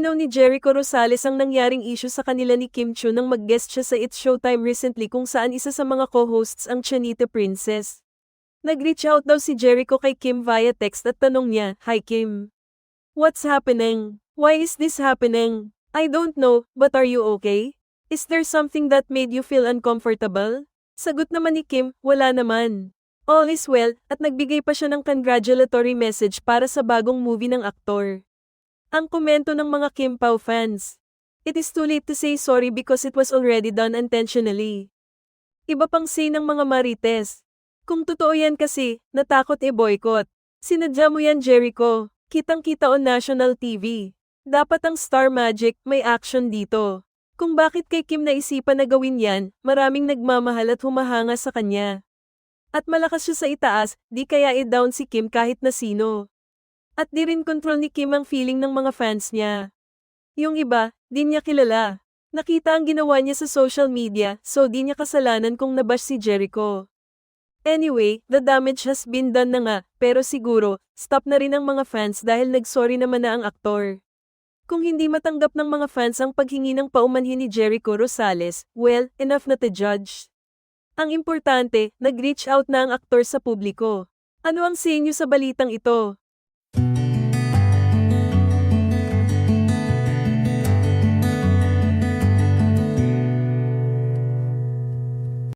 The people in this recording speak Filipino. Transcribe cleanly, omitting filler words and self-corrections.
Nilinaw ni Jericho Rosales ang nangyaring issue sa kanila ni Kim Chiu nang mag-guest siya sa It's Showtime recently kung saan isa sa mga co-hosts ang Chanita Princess. Nag-reach out daw si Jericho kay Kim via text at tanong niya, "Hi Kim. What's happening? Why is this happening? I don't know, but are you okay? Is there something that made you feel uncomfortable?" Sagot naman ni Kim, "Wala naman. All is well," at nagbigay pa siya ng congratulatory message para sa bagong movie ng aktor. Ang komento ng mga Kim Pao fans. "It is too late to say sorry because it was already done intentionally." Iba pang say ng mga Marites. "Kung totoo yan kasi, natakot boycott. Sinadya mo yan Jericho, kitang-kita on national TV. Dapat ang Star Magic, may action dito. Kung bakit kay Kim naisipan na gawin yan, maraming nagmamahal at humahanga sa kanya. At malakas siya sa itaas, di kaya i-down si Kim kahit na sino. At di rin control ni Kim ang feeling ng mga fans niya. Yung iba, di niya kilala. Nakita ang ginawa niya sa social media, so di niya kasalanan kung nabash si Jericho. Anyway, the damage has been done na nga, pero siguro, stop na rin ang mga fans dahil nag-sorry naman na ang aktor. Kung hindi matanggap ng mga fans ang paghingi ng paumanhin ni Jericho Rosales, well, enough na to judge. Ang importante, nag-reach out na ang aktor sa publiko. Ano ang say niyo sa balitang ito?